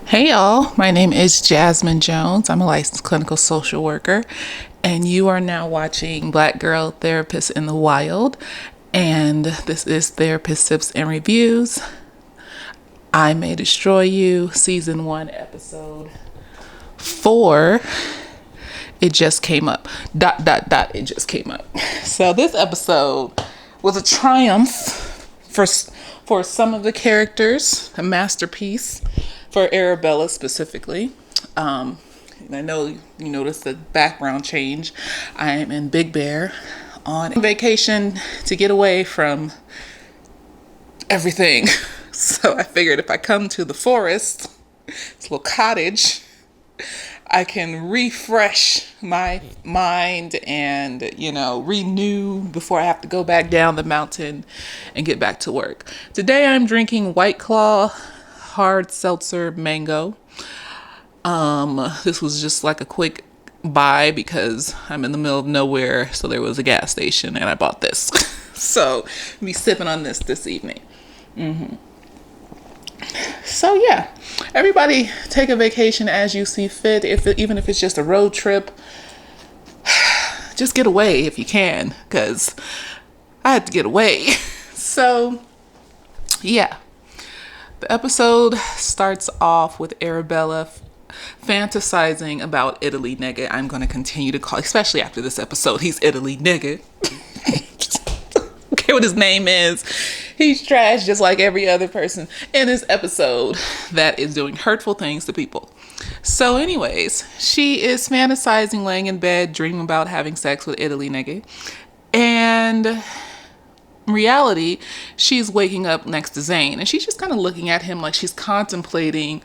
Hey y'all, my name is Jasmine Jones. I'm a licensed clinical social worker, and you are now watching Black Girl Therapists in the Wild. And this is Therapist Tips and Reviews. I May Destroy You, Season 1, Episode 4. It just came up. It just came up. So this episode was a triumph for some of the characters, a masterpiece for Arabella specifically. And I know you noticed the background change. I am in Big Bear on vacation to get away from everything. So I figured if I come to the forest, this little cottage, I can refresh my mind and, renew before I have to go back down the mountain and get back to work. Today I'm drinking White Claw hard seltzer mango. This was just like a quick buy because I'm in the middle of nowhere, so there was a gas station and I bought this. So I'll be sipping on this evening. So yeah, everybody take a vacation as you see fit. Even if it's just a road trip, just get away if you can, because I had to get away. So yeah, the episode starts off with Arabella fantasizing about Italy nigga. I'm going to continue to call, especially after this episode, he's Italy nigga. What his name is. He's trash just like every other person in this episode that is doing hurtful things to people. So anyways, she is fantasizing laying in bed, dreaming about having sex with Italy nigga. And in reality, she's waking up next to Zane and she's just kind of looking at him like she's contemplating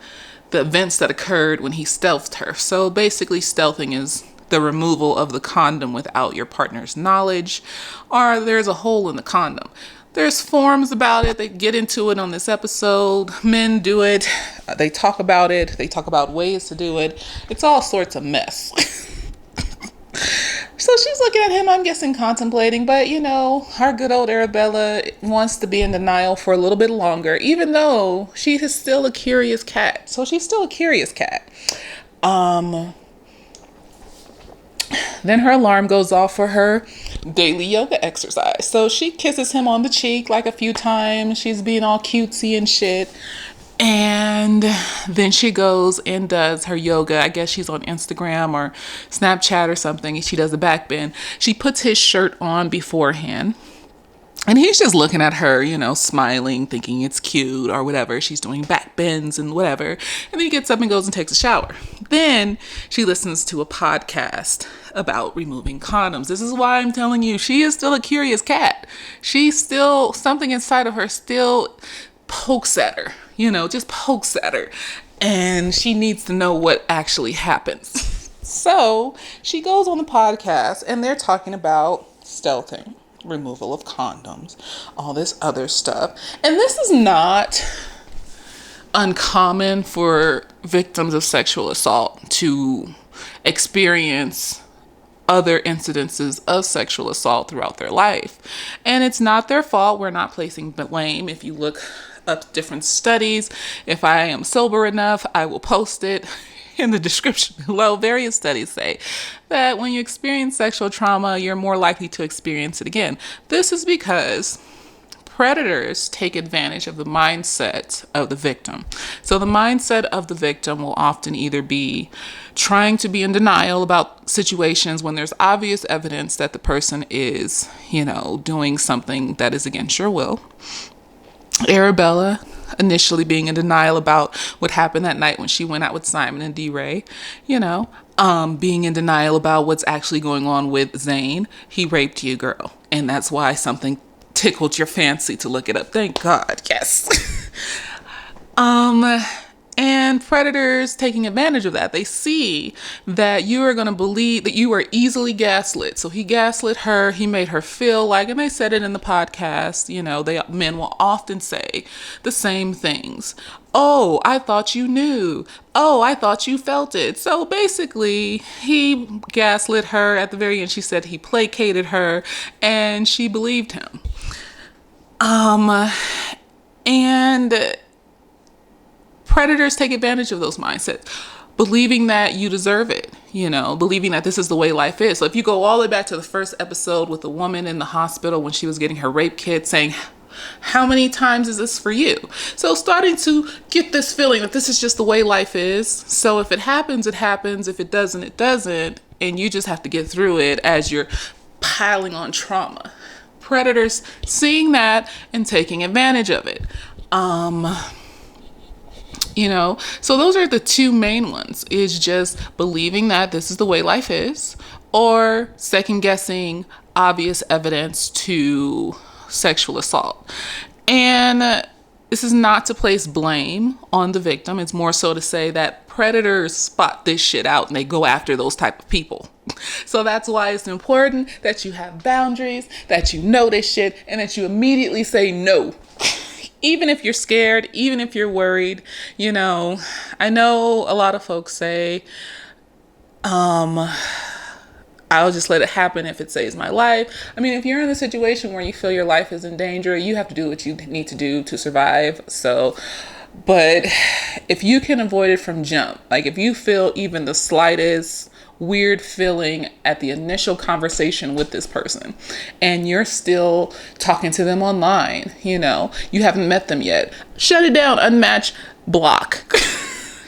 the events that occurred when he stealthed her. So basically stealthing is the removal of the condom without your partner's knowledge, or there's a hole in the condom. There's forums about it. They get into it on this episode. Men do it. They talk about it. They talk about ways to do it. It's all sorts of mess. So she's looking at him, I'm guessing contemplating, but our good old Arabella wants to be in denial for a little bit longer, even though she is still a curious cat. So she's still a curious cat. Then her alarm goes off for her daily yoga exercise. So she kisses him on the cheek like a few times. She's being all cutesy and shit. And then she goes and does her yoga. I guess she's on Instagram or Snapchat or something. And she does a back bend. She puts his shirt on beforehand. And he's just looking at her, smiling, thinking it's cute or whatever. She's doing back bends and whatever. And then he gets up and goes and takes a shower. Then she listens to a podcast about removing condoms. This is why I'm telling you, she is still a curious cat. She's still, something inside of her still pokes at her, just pokes at her. And she needs to know what actually happens. So she goes on the podcast and they're talking about stealthing, removal of condoms, all this other stuff. And this is not uncommon for victims of sexual assault to experience other incidences of sexual assault throughout their life. And it's not their fault. We're not placing blame. If you look up different studies, if I am sober enough, I will post it in the description below. Various studies say that when you experience sexual trauma, you're more likely to experience it again. This is because predators take advantage of the mindset of the victim. So the mindset of the victim will often either be trying to be in denial about situations when there's obvious evidence that the person is, doing something that is against your will. Arabella initially being in denial about what happened that night when she went out with Simon and D-Ray, being in denial about what's actually going on with Zane. He raped you, girl. And that's why something tickled your fancy to look it up. Thank God. Yes. And predators taking advantage of that. They see that you are going to believe that you are easily gaslit. So he gaslit her. He made her feel like, and they said it in the podcast, men will often say the same things. Oh, I thought you knew. Oh, I thought you felt it. So basically, he gaslit her. At the very end, she said he placated her and she believed him. And Predators take advantage of those mindsets, believing that you deserve it, believing that this is the way life is. So if you go all the way back to the first episode with the woman in the hospital when she was getting her rape kit, saying, how many times is this for you? So starting to get this feeling that this is just the way life is. So if it happens, it happens. If it doesn't, it doesn't. And you just have to get through it as you're piling on trauma. Predators seeing that and taking advantage of it. So those are the two main ones, is just believing that this is the way life is, or second guessing obvious evidence to sexual assault. And this is not to place blame on the victim. It's more so to say that predators spot this shit out and they go after those type of people. So that's why it's important that you have boundaries, that you know this shit, and that you immediately say no. Even if you're scared, even if you're worried, I know a lot of folks say, I'll just let it happen if it saves my life. I mean, if you're in a situation where you feel your life is in danger, you have to do what you need to do to survive. So, but if you can avoid it from jump, like if you feel even the slightest weird feeling at the initial conversation with this person and you're still talking to them online, you haven't met them yet, shut it down, unmatch, block.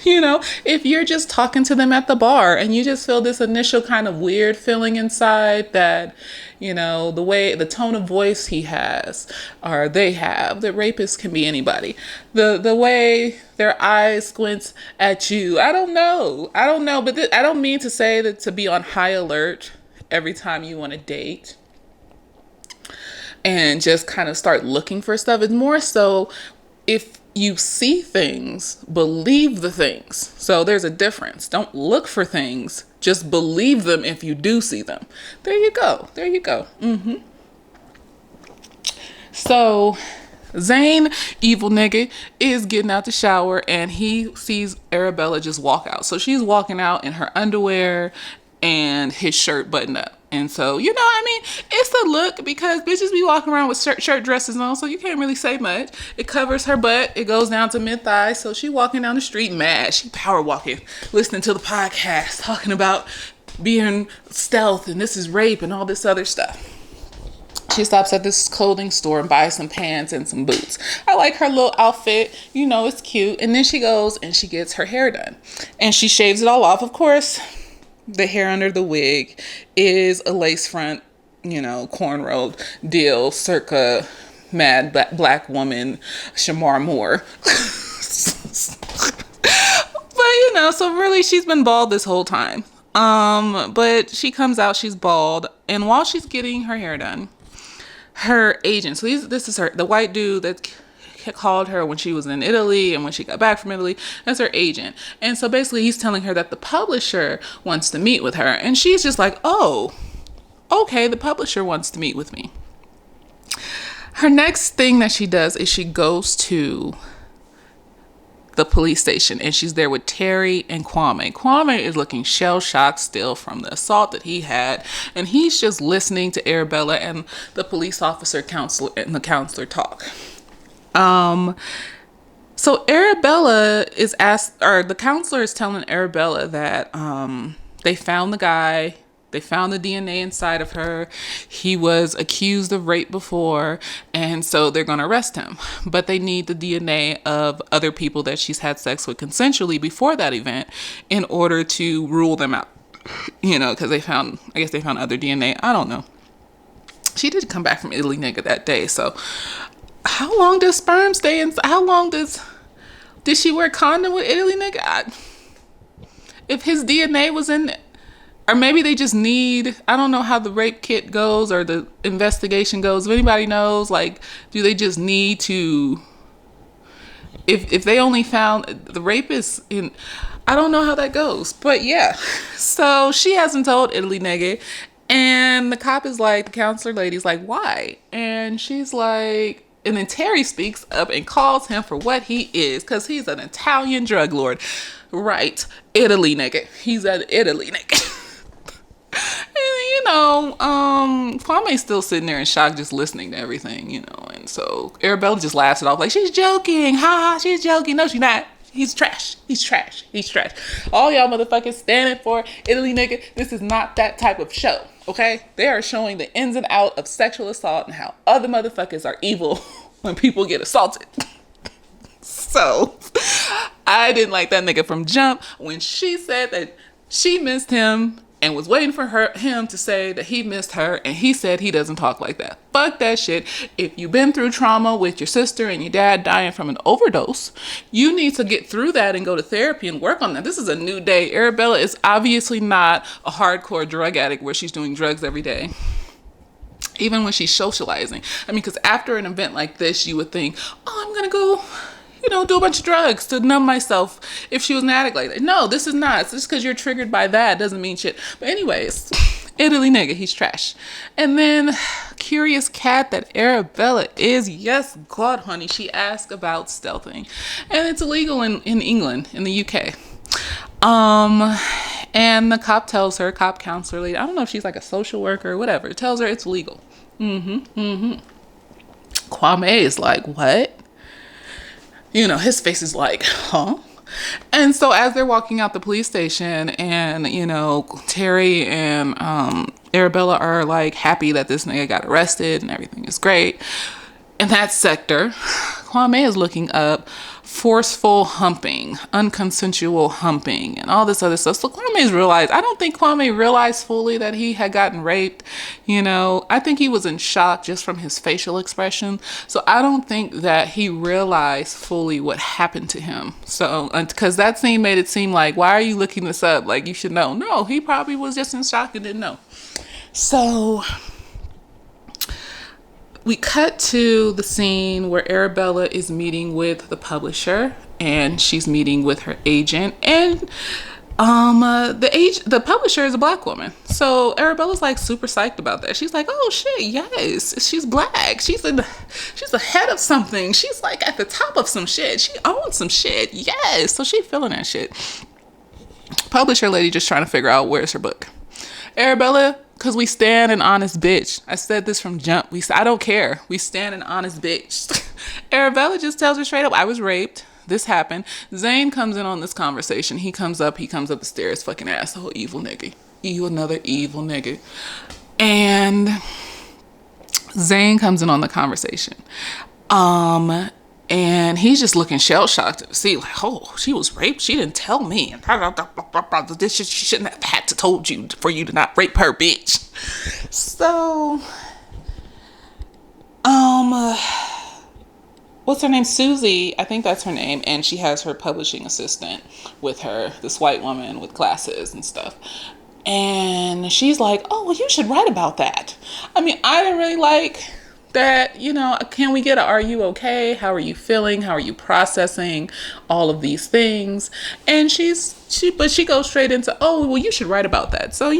If you're just talking to them at the bar and you just feel this initial kind of weird feeling inside that, the tone of voice he has or they have, the rapist can be anybody, the way their eyes squints at you, I don't know, but I don't mean to say that to be on high alert every time you want to date and just kind of start looking for stuff. It's more so if you see things, believe the things. So there's a difference. Don't look for things. Just believe them if you do see them. There you go. So Zane, evil nigga, is getting out the shower and he sees Arabella just walk out. So she's walking out in her underwear and his shirt buttoned up. And so, it's a look because bitches be walking around with shirt dresses on, so you can't really say much. It covers her butt. It goes down to mid-thigh. So she walking down the street mad. She power walking, listening to the podcast, talking about being stealth and this is rape and all this other stuff. She stops at this clothing store and buys some pants and some boots. I like her little outfit. It's cute. And then she goes and she gets her hair done. And she shaves it all off, of course. The hair under the wig is a lace front, cornrow deal circa Mad Black Woman Shamar Moore. But, so really she's been bald this whole time. But she comes out, she's bald. And while she's getting her hair done, her agent, so this is the white dude that called her when she was in Italy and when she got back from Italy, that's her agent. And so basically he's telling her that the publisher wants to meet with her. And she's just like, oh, okay, the publisher wants to meet with me. Her next thing that she does is she goes to the police station and she's there with Terry and Kwame. Kwame is looking shell-shocked still from the assault that he had. And he's just listening to Arabella and the police officer counselor talk. So Arabella is the counselor is telling Arabella that, they found the guy, they found the DNA inside of her. He was accused of rape before, and so they're going to arrest him. But they need the DNA of other people that she's had sex with consensually before that event in order to rule them out, because they found other DNA. I don't know. She did come back from Italy, nigga, that day. So how long does sperm stay in? How long did she wear condom with Italy, nigga? If his DNA was in, or maybe they just need, I don't know how the rape kit goes or the investigation goes. If anybody knows, do they just need to, if they only found the rapist in, I don't know how that goes. But yeah, so she hasn't told Italy, nigga. And the cop is like, the counselor lady's like, why? And she's like, and then Terry speaks up and calls him for what he is, because he's an Italian drug lord. Right. Italy, nigga. He's an Italy, nigga. And, Kwame's still sitting there in shock, just listening to everything, and so Arabella just laughs it off like, she's joking. Ha ha, she's joking. No, she's not. He's trash. He's trash. He's trash. All y'all motherfuckers standing for Italy, nigga. This is not that type of show, okay? They are showing the ins and out of sexual assault and how other motherfuckers are evil when people get assaulted. So, I didn't like that nigga from jump when she said that she missed him and was waiting for him to say that he missed her, and he said he doesn't talk like that. Fuck that shit. If you've been through trauma with your sister and your dad dying from an overdose, you need to get through that and go to therapy and work on that. This is a new day. Arabella is obviously not a hardcore drug addict where she's doing drugs every day, even when she's socializing. I mean, because after an event like this, you would think, oh, I'm gonna go, do a bunch of drugs to numb myself if she was an addict like that. No, this is not. It's just because you're triggered by that doesn't mean shit. But anyways, Italy nigga, he's trash. And then curious cat that Arabella is. Yes, God, honey. She asked about stealthing. And it's illegal in England, in the UK. And the cop tells her, cop counselor lady, I don't know if she's like a social worker or whatever, tells her it's legal. Kwame is like, what? His face is like, huh? And so as they're walking out the police station and, Terry and Arabella are like happy that this nigga got arrested and everything is great. In that sector, Kwame is looking up forceful humping, unconsensual humping, and all this other stuff. So Kwame's realized, I don't think Kwame realized fully that he had gotten raped. I think he was in shock just from his facial expression. So I don't think that he realized fully what happened to him. So, because that scene made it seem like, why are you looking this up? Like, you should know. No, he probably was just in shock and didn't know. So we cut to the scene where Arabella is meeting with the publisher and she's meeting with her agent, and the publisher is a black woman. So Arabella's like super psyched about that. She's like, oh shit, yes, she's black. She's the head of something. She's like at the top of some shit. She owns some shit. Yes. So she feeling that shit. Publisher lady just trying to figure out where's her book. Arabella, because we stand an honest bitch. I said this from jump. I don't care. We stand an honest bitch. Arabella just tells her straight up, I was raped. This happened. Zane comes in on this conversation. He comes up the stairs, fucking asshole, evil nigga. Another evil nigga. And Zane comes in on the conversation. And he's just looking shell-shocked to see, like, oh, she was raped? She didn't tell me. She shouldn't have had to told you for you to not rape her, bitch. So, what's her name? Susie, I think that's her name. And she has her publishing assistant with her, this white woman with glasses and stuff. And she's like, oh, well, you should write about that. I mean, I didn't really like that, can we get a, are you okay? How are you feeling? How are you processing all of these things? And she goes straight into, oh, well, you should write about that. So,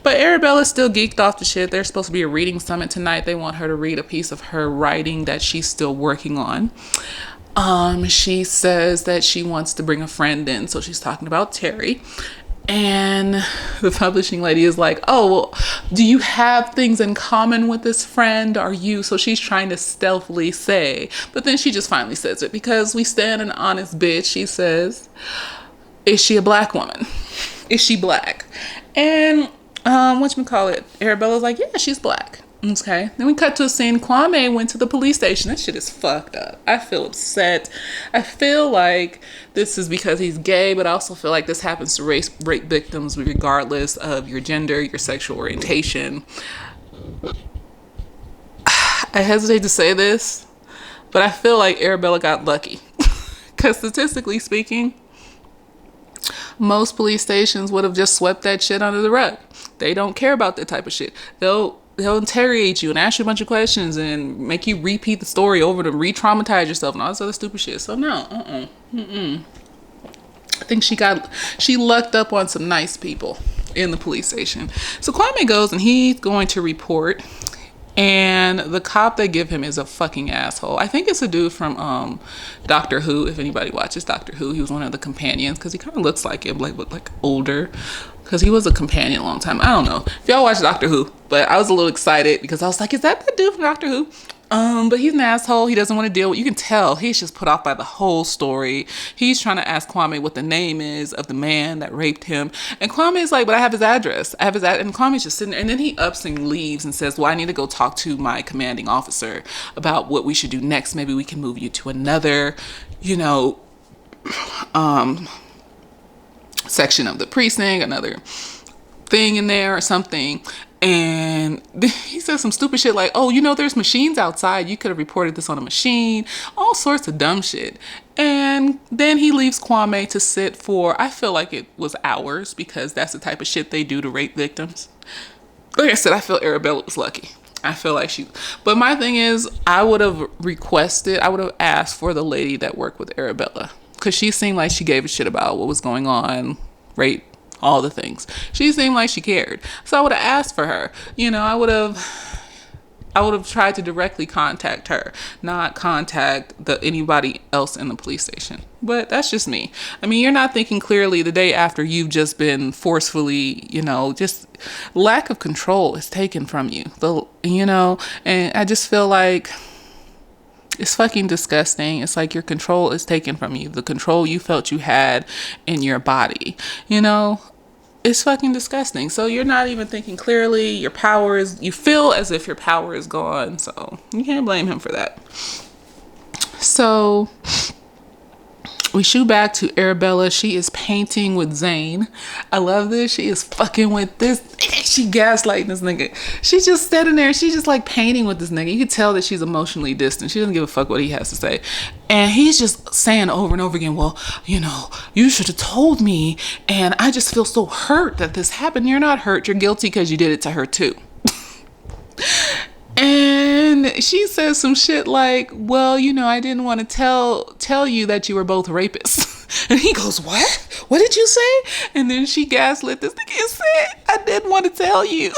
But Arabella's still geeked off the shit. There's supposed to be a reading summit tonight. They want her to read a piece of her writing that she's still working on. She says that she wants to bring a friend in. So she's talking about Terry. And the publishing lady is like, oh, well, do you have things in common with this friend? So she's trying to stealthily say, but then she just finally says it because we stand an honest bitch. She says, is she a black woman? Is she black? And, Arabella's like, yeah, she's black. Okay. Then we cut to a scene. Kwame went to the police station. That shit is fucked up. I feel upset. I feel like this is because he's gay, but I also feel like this happens to rape victims regardless of your gender, your sexual orientation. I hesitate to say this, but I feel like Arabella got lucky. Because statistically speaking, most police stations would have just swept that shit under the rug. They don't care about that type of shit. They'll interrogate you and ask you a bunch of questions and make you repeat the story over to re-traumatize yourself and all this other stupid shit. So no, I think she lucked up on some nice people in the police station. So Kwame goes and he's going to report, and the cop they give him is a fucking asshole. I think it's a dude from Doctor Who. If anybody watches Doctor Who, he was one of the companions because he kind of looks like him, like older. Because he was a companion a long time. I don't know if y'all watch Doctor Who, but I was a little excited because I was like, is that the dude from Doctor Who? But he's an asshole. He doesn't want to deal with. You can tell he's just put off by the whole story. He's trying to ask Kwame what the name is of the man that raped him, and Kwame's like, "But I have his address. I have his and Kwame's just sitting there, and then he ups and leaves and says, "Well, I need to go talk to my commanding officer about what we should do next. Maybe we can move you to another, you know, section of the precinct, another thing in there or something." And he says some stupid shit like, "Oh, you know, there's machines outside. You could have reported this on a machine." All sorts of dumb shit. And then he leaves Kwame to sit for, I feel like it was hours, because that's the type of shit they do to rape victims. Like I said, I feel Arabella was lucky. I feel like but my thing is, I would have asked for the lady that worked with Arabella. Because she seemed like she gave a shit about what was going on, rape, all the things. She seemed like she cared. So I would have asked for her. You know, I would have tried to directly contact her, not contact anybody else in the police station. But that's just me. I mean, you're not thinking clearly the day after you've just been forcefully, you know, just lack of control is taken from you. And I just feel like it's fucking disgusting. It's like your control is taken from you. The control you felt you had in your body, you know? It's fucking disgusting. So you're not even thinking clearly. You feel as if your power is gone. So you can't blame him for that. So we shoot back to Arabella. She is painting with Zane. I love this. She is fucking with this. She gaslighting this nigga. She's just standing there. She's just like painting with this nigga. You can tell that she's emotionally distant. She doesn't give a fuck what he has to say. And he's just saying over and over again, "Well, you know, you should have told me. And I just feel so hurt that this happened." You're not hurt. You're guilty because you did it to her too. And she says some shit like, "Well, you know, I didn't want to tell you that you were both rapists." And he goes, "What? What did you say?" And then she gaslit this nigga and said, "I didn't want to tell you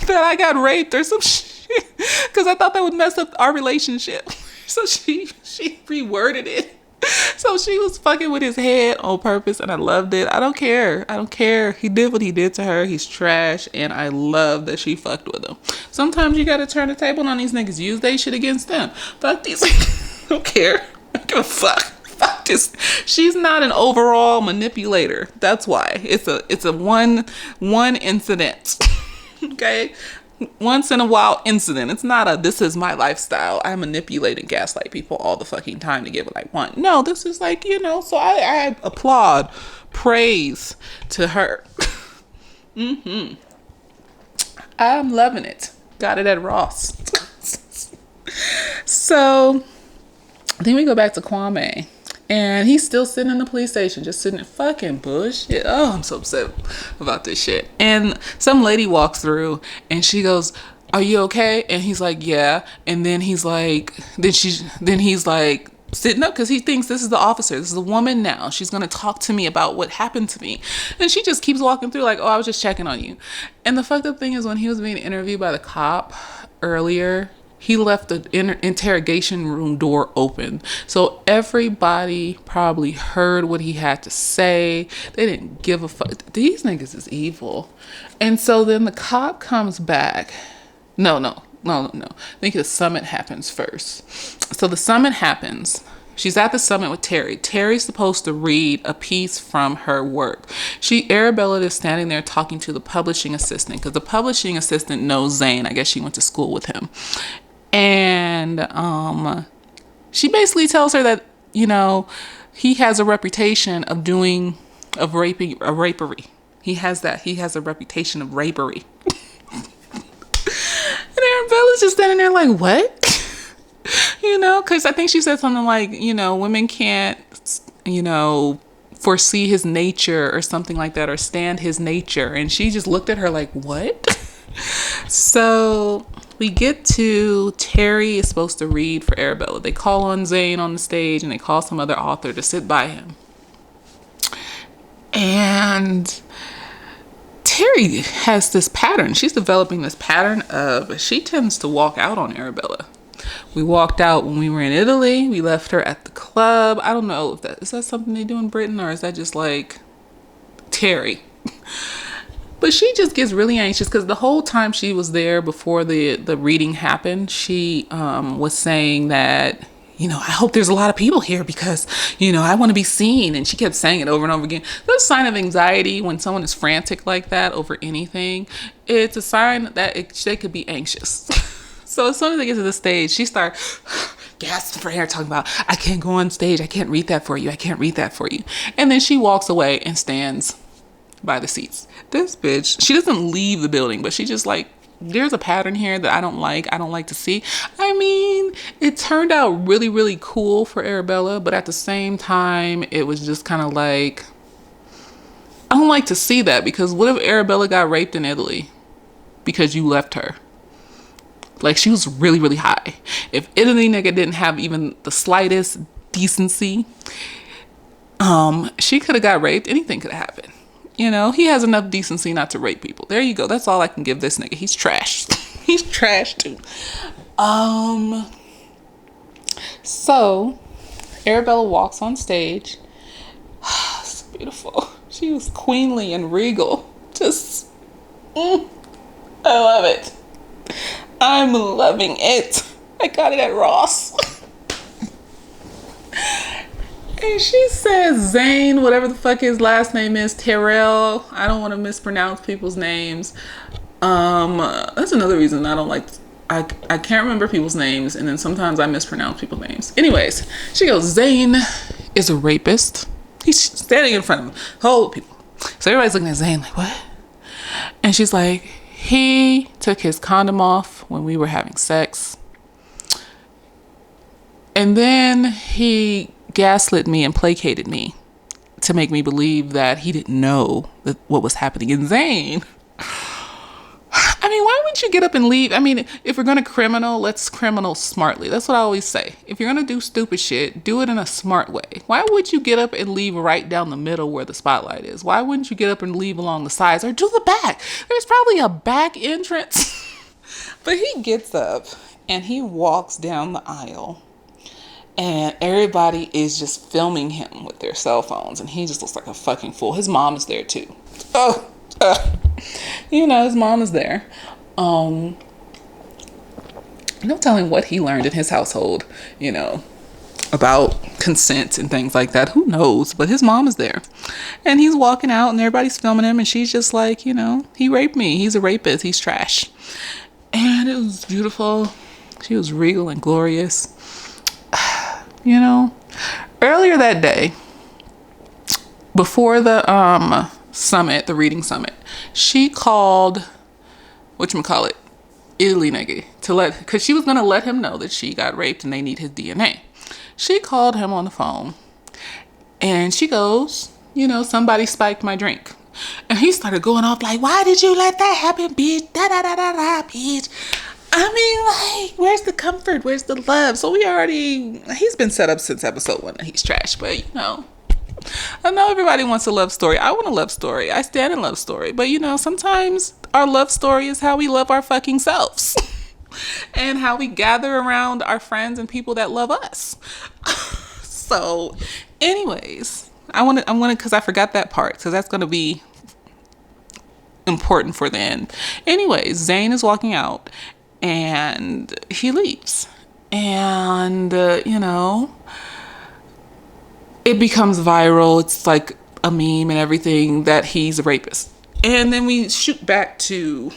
that I got raped or some shit, because I thought that would mess up our relationship." So she reworded it. So she was fucking with his head on purpose, and I loved it. I don't care. He did what he did to her. He's trash, and I love that she fucked with him. Sometimes you gotta turn the table on these niggas. Use they shit against them. Fuck these. I don't care. I don't give a fuck. Fuck this. She's not an overall manipulator. That's why. It's a one incident. Okay? Once in a while incident. It's not this is my lifestyle. I manipulate and gaslight people all the fucking time to get what I want. No, this is like, you know, so I applaud, praise to her. I'm loving it. Got it at Ross. So then we go back to Kwame. And he's still sitting in the police station, just sitting in fucking bullshit. Oh, I'm so upset about this shit. And some lady walks through and she goes, "Are you okay?" And he's like, "Yeah." And then he's like, then he's like sitting up because he thinks this is the officer. This is the woman now. She's going to talk to me about what happened to me. And she just keeps walking through like, "Oh, I was just checking on you." And the fucked up thing is, when he was being interviewed by the cop earlier, he left the interrogation room door open. So everybody probably heard what he had to say. They didn't give a fuck. These niggas is evil. And so then the cop comes back. No. I think the summit happens first. So the summit happens. She's at the summit with Terry. Terry's supposed to read a piece from her work. Arabella is standing there talking to the publishing assistant, because the publishing assistant knows Zane. I guess she went to school with him. And she basically tells her that, you know, he has a reputation of rapery. He has a reputation of rapery. And Arabella's just standing there like, what? You know, because I think she said something like, you know, women can't, you know, foresee his nature or something like that, or stand his nature. And she just looked at her like, what? So we get to Terry is supposed to read for Arabella. They call on Zane on the stage, and they call some other author to sit by him. And Terry has this pattern. She's developing this pattern of, she tends to walk out on Arabella. We walked out when we were in Italy. We left her at the club. I don't know if is that something they do in Britain, or is that just like Terry? But she just gets really anxious because the whole time she was there before the reading happened, she was saying that, I hope there's a lot of people here because, I want to be seen. And she kept saying it over and over again. That's a sign of anxiety when someone is frantic like that over anything. It's a sign that they could be anxious. So as soon as they get to the stage, she starts gasping for air, talking about, I can't go on stage. I can't read that for you. I can't read that for you. And then she walks away and stands by the seats. This bitch, she doesn't leave the building, but she just like, there's a pattern here that I don't like to see. I mean, it turned out really, really cool for Arabella, but at the same time, it was just kind of like, I don't like to see that, because what if Arabella got raped in Italy because you left her? Like, she was really, really high. If Italy nigga didn't have even the slightest decency, she could have got raped. Anything could have happened. He has enough decency not to rape people. There you go. That's all I can give this nigga. He's trash. He's trash too. So Arabella walks on stage. It's beautiful. She was queenly and regal. Just, I love it. I'm loving it. I got it at Ross. And she says Zane, whatever the fuck his last name is, Terrell. I don't want to mispronounce people's names. That's another reason I don't like, I can't remember people's names, and then sometimes I mispronounce people's names. Anyways, she goes, Zane is a rapist. He's standing in front of him, whole people. So everybody's looking at Zane like, what? And she's like, he took his condom off when we were having sex. And then he gaslit me and placated me to make me believe that he didn't know what was happening. And Zane, I mean, why wouldn't you get up and leave? I mean, if we're going to criminal, let's criminal smartly. That's what I always say. If you're going to do stupid shit, do it in a smart way. Why would you get up and leave right down the middle where the spotlight is? Why wouldn't you get up and leave along the sides or do the back? There's probably a back entrance. But he gets up and he walks down the aisle. And everybody is just filming him with their cell phones. And he just looks like a fucking fool. His mom is there too. His mom is there. No telling what he learned in his household, about consent and things like that. Who knows? But his mom is there. And he's walking out and everybody's filming him. And she's just like, he raped me. He's a rapist. He's trash. And it was beautiful. She was regal and glorious. Earlier that day, before the summit, the reading summit, she called, Italy nigga, because she was going to let him know that she got raped and they need his DNA. She called him on the phone and she goes, somebody spiked my drink. And he started going off like, why did you let that happen, bitch? Bitch. I mean, like, where's the comfort? Where's the love? So he's been set up since episode 1 that he's trash. But, I know everybody wants a love story. I want a love story. I stand in love story. But, sometimes our love story is how we love our fucking selves. And how we gather around our friends and people that love us. So, anyways, I want to, because I forgot that part. So that's going to be important for the end. Anyways, Zane is walking out. And he leaves. And, it becomes viral. It's like a meme and everything that he's a rapist. And then we shoot back to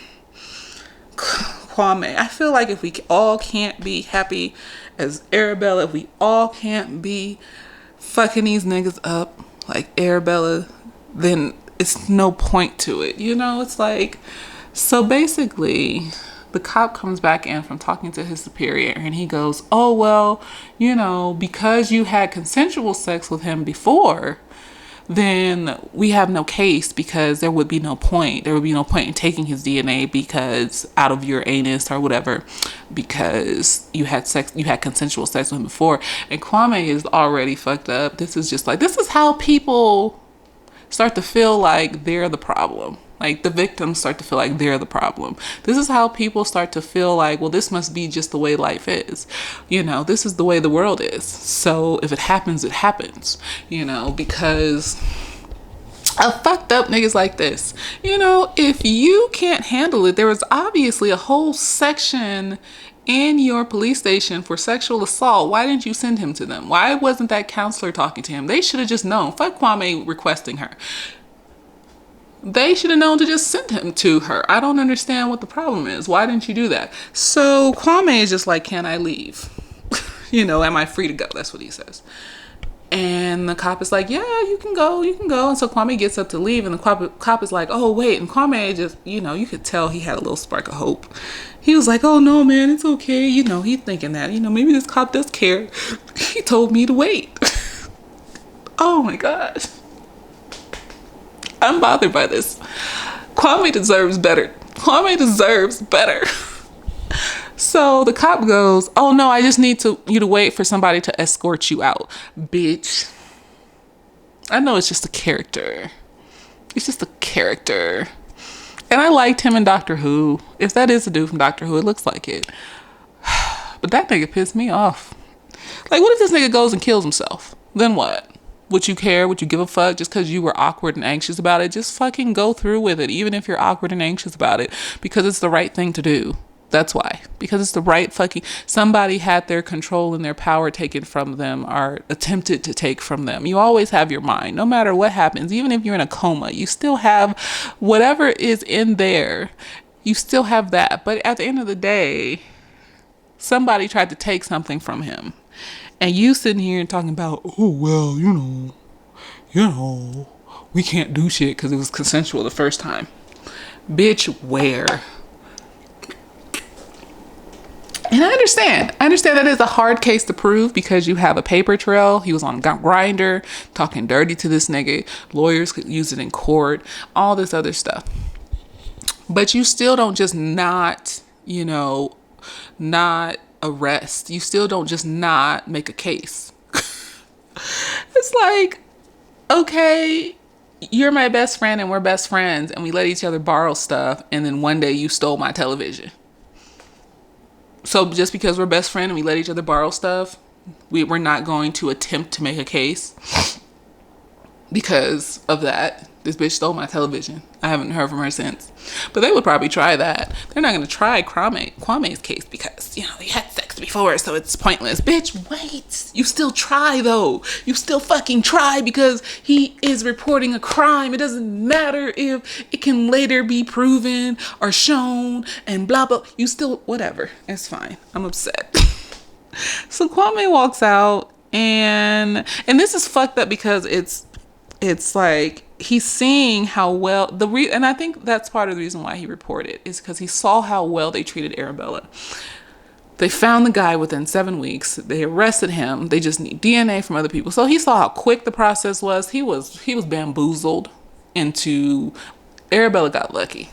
Kwame. I feel like if we all can't be happy as Arabella, if we all can't be fucking these niggas up like Arabella, then it's no point to it. It's like, so basically, the cop comes back in from talking to his superior and he goes, oh, well, because you had consensual sex with him before, then we have no case because there would be no point. There would be no point in taking his DNA because out of your anus or whatever, because you had consensual sex with him before. And Kwame is already fucked up. This is how people start to feel like they're the problem. Like, the victims start to feel like they're the problem. This is how people start to feel like, well, this must be just the way life is. This is the way the world is. So if it happens, it happens. Because A fucked up niggas like this. You know, if you can't handle it, there was obviously a whole section in your police station for sexual assault. Why didn't you send him to them? Why wasn't that counselor talking to him? They should have just known. Fuck Kwame requesting her. They should have known to just send him to her. I don't understand what the problem is. Why didn't you do that? So Kwame is just like, can I leave? You know, am I free to go? That's what he says. And the cop is like, yeah, you can go. And so Kwame gets up to leave, and the cop is like, oh, wait. And Kwame just, you know, you could tell he had a little spark of hope. He was like, oh, no, man, it's okay. You know, he's thinking that, you know, maybe this cop does care. He told me to wait. Oh, my gosh. I'm bothered by this. Kwame deserves better. Kwame deserves better. So the cop goes, oh no, I just need you to wait for somebody to escort you out. Bitch. I know it's just a character. It's just a character. And I liked him in Doctor Who. If that is a dude from Doctor Who, it looks like it. But that nigga pissed me off. Like, what if this nigga goes and kills himself? Then what? Would you care? Would you give a fuck just because you were awkward and anxious about it? Just fucking go through with it, even if you're awkward and anxious about it, because it's the right thing to do. That's why. Because it's the right fucking... Somebody had their control and their power taken from them, or attempted to take from them. You always have your mind. No matter what happens, even if you're in a coma, you still have whatever is in there. You still have that. But at the end of the day, somebody tried to take something from him. And you sitting here and talking about, oh, well, you know, we can't do shit because it was consensual the first time. Bitch, where? And I understand that is a hard case to prove because you have a paper trail. He was on Grindr, talking dirty to this nigga. Lawyers could use it in court, all this other stuff. But you still don't just not arrest. You still don't just not make a case. It's like, okay, you're my best friend and we're best friends and we let each other borrow stuff, and then one day you stole my television. So just because we're best friends and we let each other borrow stuff, we're not going to attempt to make a case because of that. This bitch stole my television. I haven't heard from her since. But they would probably try that. They're not going to try Kwame's case because, you know, he had sex before, so it's pointless. Bitch, wait. You still try, though. You still fucking try because he is reporting a crime. It doesn't matter if it can later be proven or shown and blah, blah. You still, whatever. It's fine. I'm upset. So Kwame walks out, and this is fucked up because it's like he's seeing how well and I think that's part of the reason why he reported is because he saw how well they treated Arabella. They found the guy within 7 weeks. They arrested him. They just need DNA from other people. So he saw how quick the process was. He was bamboozled into... Arabella got lucky.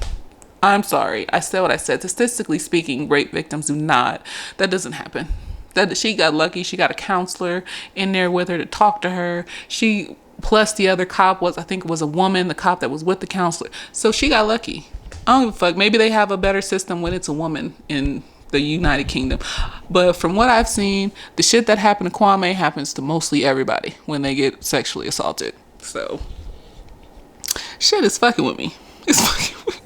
I'm sorry. I said what I said. Statistically speaking, rape victims do not. That doesn't happen. That she got lucky. She got a counselor in there with her to talk to her. Plus the other cop I think it was a woman, the cop that was with the counselor. So she got lucky. I don't give a fuck. Maybe they have a better system when it's a woman in the United Kingdom. But from what I've seen, the shit that happened to Kwame happens to mostly everybody when they get sexually assaulted. So shit is fucking with me. It's fucking with me.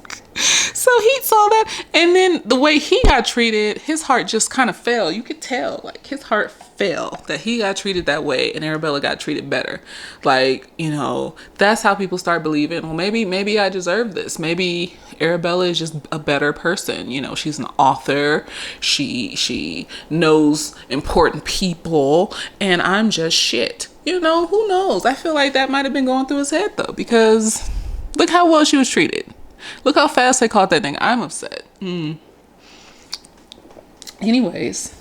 So he saw that, and then the way he got treated, his heart just kind of fell. You could tell, like, his heart fell that he got treated that way and Arabella got treated better. Like, you know, that's how people start believing, well, maybe I deserve this. Maybe Arabella is just a better person. You know, she's an author. She knows important people, and I'm just shit. You know, who knows? I feel like that might have been going through his head, though, because look how well she was treated. Look how fast they caught that thing. I'm upset. Anyways,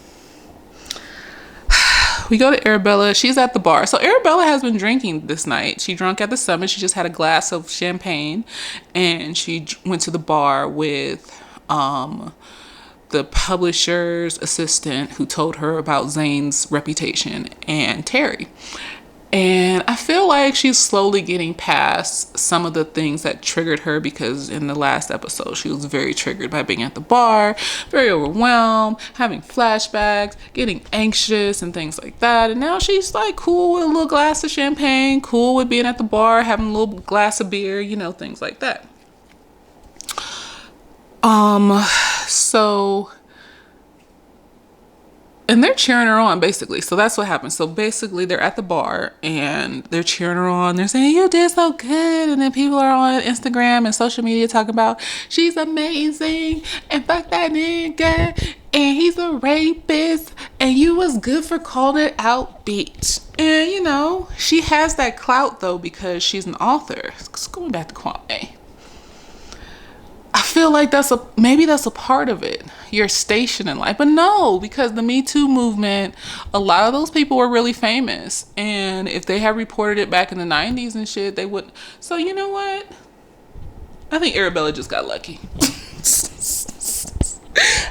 we go to Arabella. She's at the bar. So Arabella has been drinking this night. She drunk at the Summit. She just had a glass of champagne, and she went to the bar with the publisher's assistant who told her about Zane's reputation and Terry. And I feel like she's slowly getting past some of the things that triggered her, because in the last episode, she was very triggered by being at the bar, very overwhelmed, having flashbacks, getting anxious and things like that. And now she's like cool with a little glass of champagne, cool with being at the bar, having a little glass of beer, you know, things like that. So, and they're cheering her on, basically. So that's what happens. So basically, they're at the bar and they're cheering her on. They're saying, you did so good. And then people are on Instagram and social media talking about, she's amazing. And fuck that nigga. And he's a rapist. And you was good for calling it out, bitch. And, you know, she has that clout, though, because she's an author. It's going back to Kwame. I feel like maybe that's a part of it, your station in life. But no, because the Me Too movement, a lot of those people were really famous. And if they had reported it back in the 90s and shit, they wouldn't. So you know what? I think Arabella just got lucky.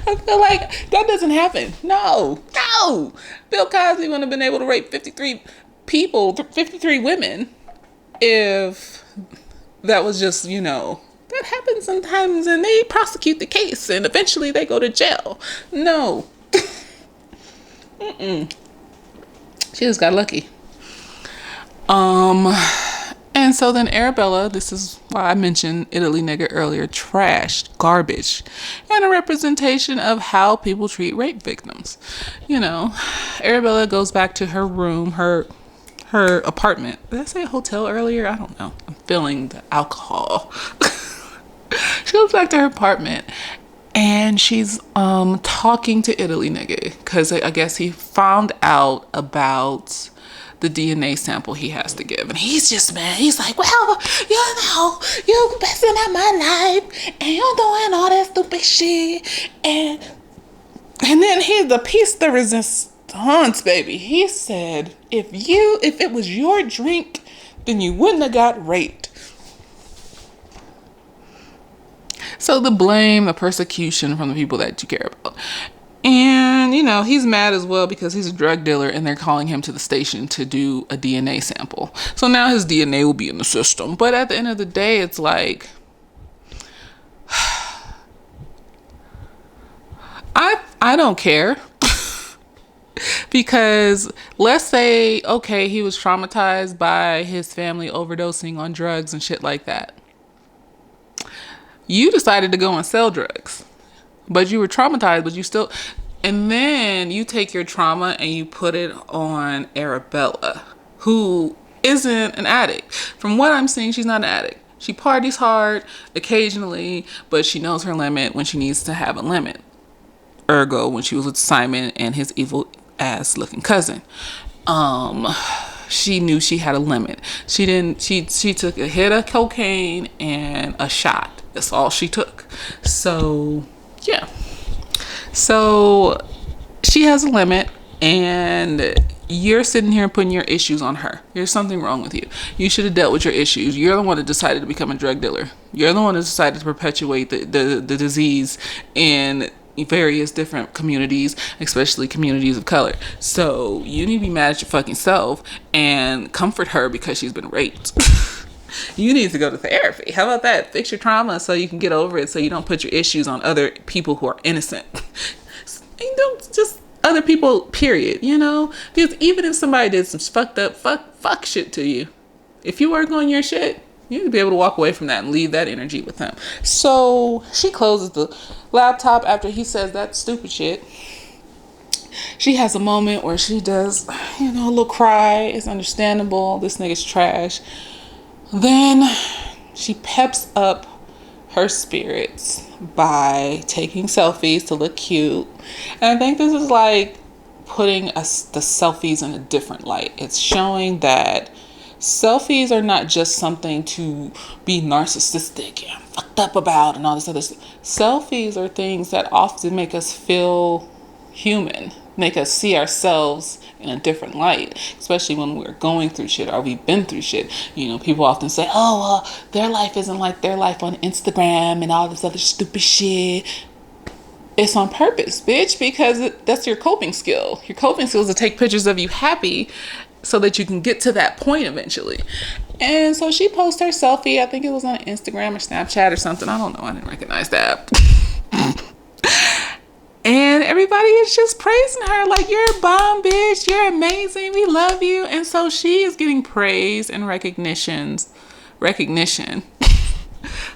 I feel like that doesn't happen. No. Bill Cosby wouldn't have been able to rape 53 people, 53 women, if that was just, you know, that happens sometimes, and they prosecute the case and eventually they go to jail. No. She just got lucky. And so then Arabella, this is why I mentioned Italy nigga earlier, trashed, garbage, and a representation of how people treat rape victims. You know, Arabella goes back to her room, her apartment. Did I say hotel earlier? I don't know. I'm feeling the alcohol. She goes back to her apartment and she's talking to Italy nigga, because I guess he found out about the DNA sample he has to give, and he's just mad. He's like, well, you know, you messing up my life and you're doing all that stupid shit, and then here's the piece de resistance, baby. He said, if it was your drink, then you wouldn't have got raped. So the blame, the persecution from the people that you care about. And, you know, he's mad as well because he's a drug dealer and they're calling him to the station to do a DNA sample. So now his DNA will be in the system. But at the end of the day, it's like, I don't care. Because let's say, okay, he was traumatized by his family overdosing on drugs and shit like that. You decided to go and sell drugs, but you were traumatized, but you still, and then you take your trauma and you put it on Arabella, who isn't an addict. From what I'm seeing, she's not an addict. She parties hard occasionally, but she knows her limit when she needs to have a limit. Ergo, when she was with Simon and his evil ass looking cousin, she knew she had a limit. She took a hit of cocaine and a shot. That's all she took. So, yeah. So, she has a limit, and you're sitting here putting your issues on her. There's something wrong with you. You should have dealt with your issues. You're the one that decided to become a drug dealer. You're the one that decided to perpetuate the disease in various different communities, especially communities of color. So, you need to be mad at your fucking self and comfort her because she's been raped. You need to go to therapy. How about that? Fix your trauma so you can get over it, so you don't put your issues on other people who are innocent. You don't just other people, period, you know? Because even if somebody did some fucked up fuck shit to you, if you work on your shit, you need to be able to walk away from that and leave that energy with them. So she closes the laptop after he says that stupid shit. She has a moment where she does, you know, a little cry. It's understandable. This nigga's trash. Then she peps up her spirits by taking selfies to look cute. And I think this is like putting the selfies in a different light. It's showing that selfies are not just something to be narcissistic and fucked up about and all this other stuff. Selfies are things that often make us feel human, make us see ourselves in a different light, especially when we're going through shit or we've been through shit. You know, people often say, oh, well, their life isn't like their life on Instagram and all this other stupid shit. It's on purpose, bitch, because that's your coping skill. Your coping skill is to take pictures of you happy so that you can get to that point eventually. And so she posted her selfie. I think it was on Instagram or Snapchat or something. I don't know. I didn't recognize that. And everybody is just praising her like, you're a bomb, bitch. You're amazing. We love you. And so she is getting praise and recognition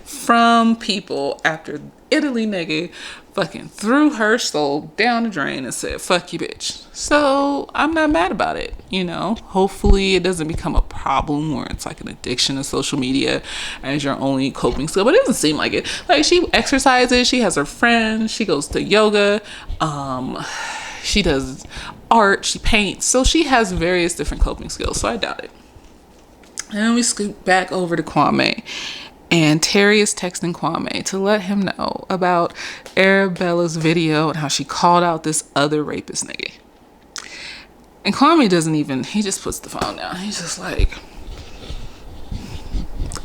from people after Italy nigga fucking threw her soul down the drain and said, fuck you, bitch. So I'm not mad about it, you know. Hopefully it doesn't become a problem where it's like an addiction to social media as your only coping skill. But it doesn't seem like it. Like, she exercises, she has her friends, she goes to yoga, she does art, she paints. So she has various different coping skills. So I doubt it. And then we scoot back over to Kwame. And Terry is texting Kwame to let him know about Arabella's video and how she called out this other rapist nigga. And Kwame doesn't even, he just puts the phone down. He's just like,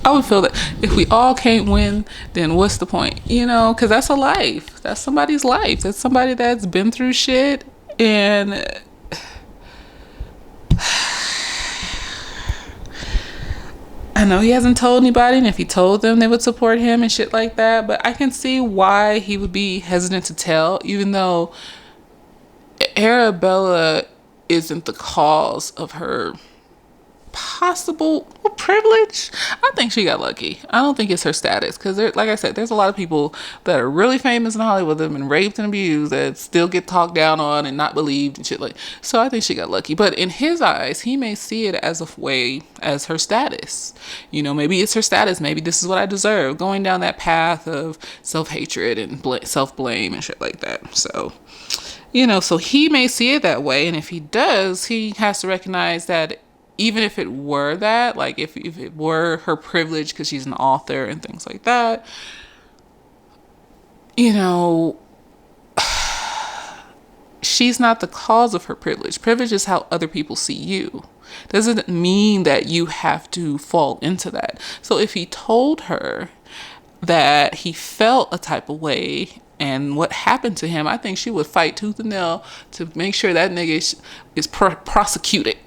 I would feel that if we all can't win, then what's the point? You know, because that's a life. That's somebody's life. That's somebody that's been through shit. And I know he hasn't told anybody, and if he told them, they would support him and shit like that. But I can see why he would be hesitant to tell, even though Arabella isn't the cause of her possible privilege. I think she got lucky. I don't think it's her status, because like I said, there's a lot of people that are really famous in Hollywood that have been raped and abused that still get talked down on and not believed and shit like. So I think she got lucky. But in his eyes, he may see it as a way, as her status. You know, maybe it's her status. Maybe this is what I deserve. Going down that path of self-hatred and self-blame and shit like that. So, you know, so he may see it that way. And if he does, he has to recognize that even if it were that, like if it were her privilege because she's an author and things like that, you know, she's not the cause of her privilege. Privilege is how other people see you. Doesn't mean that you have to fall into that. So if he told her that he felt a type of way and what happened to him, I think she would fight tooth and nail to make sure that nigga is prosecuted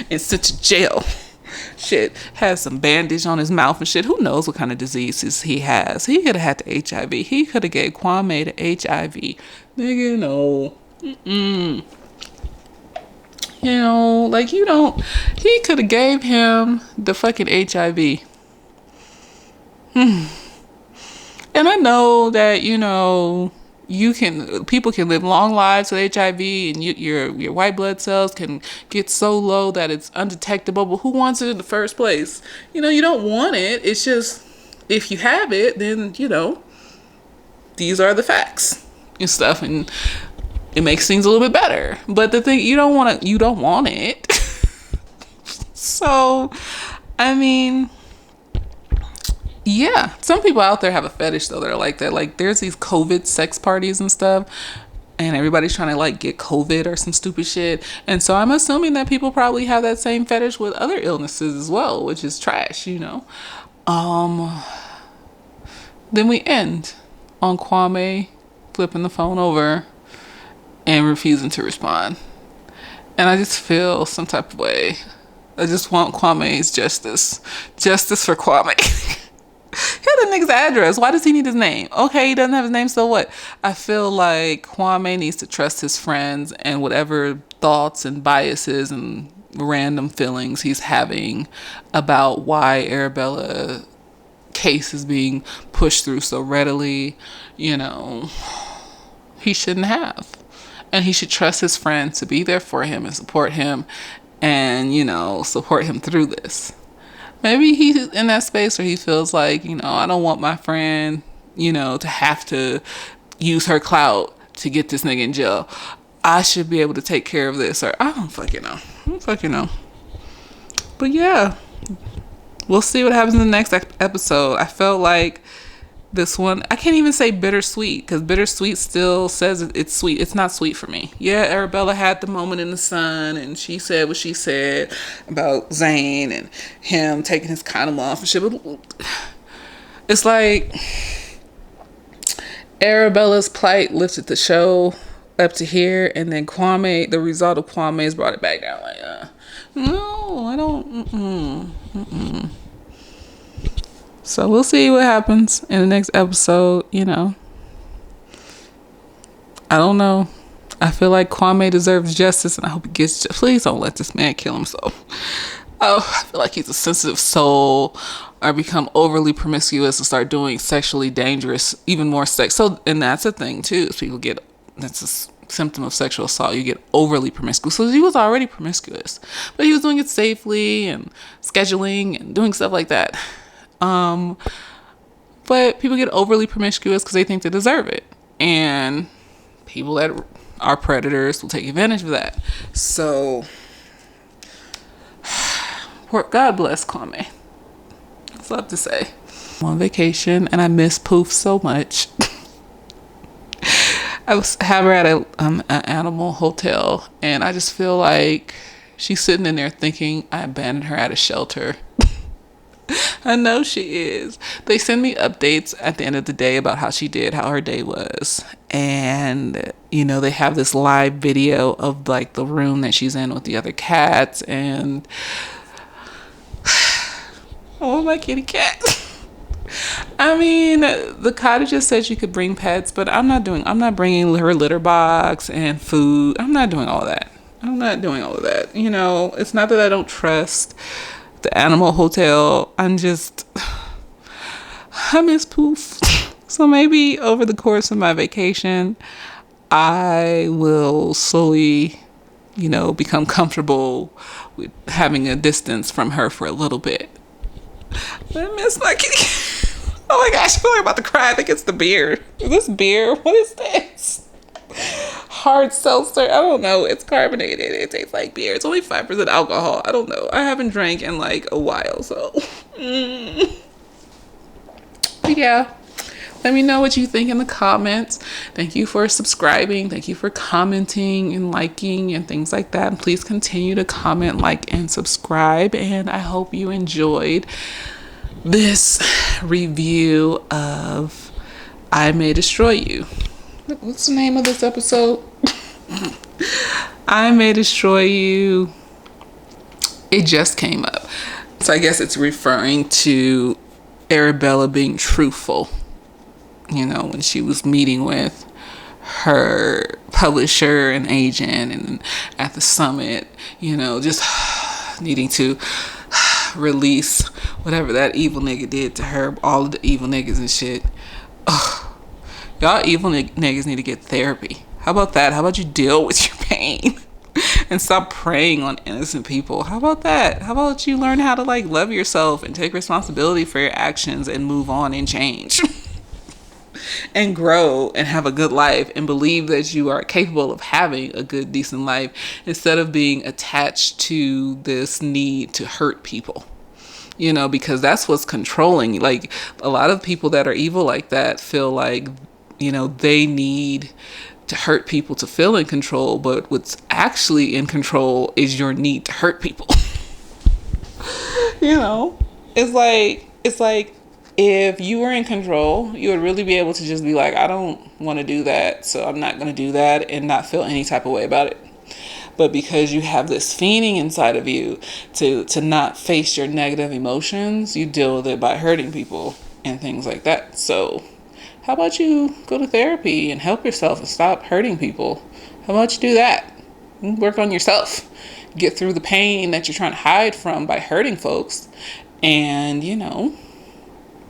and sent to jail. Shit, has some bandage on his mouth and shit. Who knows what kind of diseases he has? He could have had the HIV. He could have gave Kwame the HIV. Nigga, no. You know, like, you don't. He could have gave him the fucking HIV. And I know that, you know, people can live long lives with HIV, and your white blood cells can get so low that it's undetectable. But who wants it in the first place? You know, you don't want it. It's just, if you have it, then, you know, these are the facts and stuff, and it makes things a little bit better. But the thing, you don't want it. So, I mean, yeah, some people out there have a fetish though that are like that. Like, there's these COVID sex parties and stuff, and everybody's trying to like get COVID or some stupid shit. And so I'm assuming that people probably have that same fetish with other illnesses as well, which is trash, you know. Then we end on Kwame flipping the phone over and refusing to respond. And I just feel some type of way. I just want Kwame's justice. Justice for Kwame. He had the nigga's address. Why does he need his name? Okay, he doesn't have his name, so what? I feel like Kwame needs to trust his friends and whatever thoughts and biases and random feelings he's having about why Arabella case is being pushed through so readily, you know, he shouldn't have. And he should trust his friends to be there for him and support him and, you know, support him through this. Maybe he's in that space where he feels like, you know, I don't want my friend, you know, to have to use her clout to get this nigga in jail. I should be able to take care of this. Or I don't fucking know. But yeah, we'll see what happens in the next episode. I felt like this one, I can't even say bittersweet, because bittersweet still says it's sweet. It's not sweet for me. Yeah, Arabella had the moment in the sun, and she said what she said about Zayn and him taking his condom off and shit. But it's like Arabella's plight lifted the show up to here, and then Kwame, the result of Kwame's brought it back down. Like, No, I don't. So we'll see what happens in the next episode. I don't know. I feel like Kwame deserves justice, and I hope he gets. Please don't let this man kill himself. Oh, I feel like he's a sensitive soul, or become overly promiscuous and start doing sexually dangerous, even more sex. So, and that's a thing too. Is people get, that's a symptom of sexual assault. You get overly promiscuous. So he was already promiscuous, but he was doing it safely and scheduling and doing stuff like that. But people get overly promiscuous because they think they deserve it, and people that are predators will take advantage of that. So, God bless Kwame. That's all I have to say. I'm on vacation and I miss Poof so much. Have her at an animal hotel, and I just feel like she's sitting in there thinking I abandoned her at a shelter. I know she is. They send me updates at the end of the day about how she did, how her day was. And, they have this live video of like the room that she's in with the other cats. And, oh, my kitty cat. I mean, the cottages said you could bring pets, but I'm not bringing her litter box and food. I'm not doing all that. It's not that I don't trust the animal hotel. I miss Poof. So maybe over the course of my vacation, I will slowly, become comfortable with having a distance from her for a little bit. I miss my kitty. Oh my gosh, I feel like I'm about to cry. I think it's the beer. Is this beer? What is this? Hard seltzer. I don't know. It's carbonated. It tastes like beer. It's only 5% alcohol. I don't know. I haven't drank in like a while, so. But yeah. Let me know what you think in the comments. Thank you for subscribing. Thank you for commenting and liking and things like that. And please continue to comment, like, and subscribe. And I hope you enjoyed this review of I May Destroy You. What's the name of this episode? I May Destroy You. It just came up. So I guess it's referring to Arabella being truthful. When she was meeting with her publisher and agent and at the summit, just needing to release whatever that evil nigga did to her, all of the evil niggas and shit. Ugh. Y'all evil niggas need to get therapy. How about that? How about you deal with your pain and stop preying on innocent people? How about that? How about you learn how to love yourself and take responsibility for your actions and move on and change? And grow and have a good life and believe that you are capable of having a good, decent life instead of being attached to this need to hurt people, because that's what's controlling. Like a lot of people that are evil like that feel like, they need to hurt people to feel in control. But what's actually in control is your need to hurt people. It's like, if you were in control, you would really be able to just be like, I don't want to do that, so I'm not going to do that and not feel any type of way about it. But because you have this fiending inside of you to not face your negative emotions, you deal with it by hurting people and things like that. So how about you go to therapy and help yourself and stop hurting people? How about you do that? Work on yourself. Get through the pain that you're trying to hide from by hurting folks. And,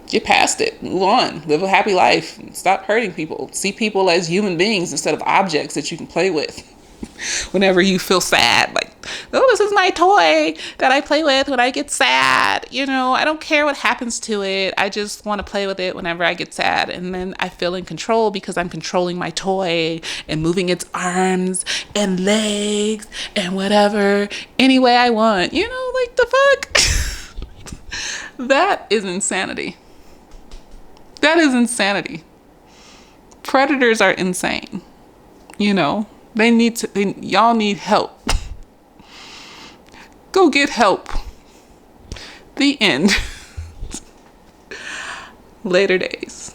get past it. Move on. Live a happy life. Stop hurting people. See people as human beings instead of objects that you can play with. Whenever you feel sad, like, oh, this is my toy that I play with when I get sad. I don't care what happens to it. I just want to play with it whenever I get sad. And then I feel in control because I'm controlling my toy and moving its arms and legs and whatever any way I want. The fuck? That is insanity. That is insanity. Predators are insane. Y'all need help. Go get help. The end. Later days.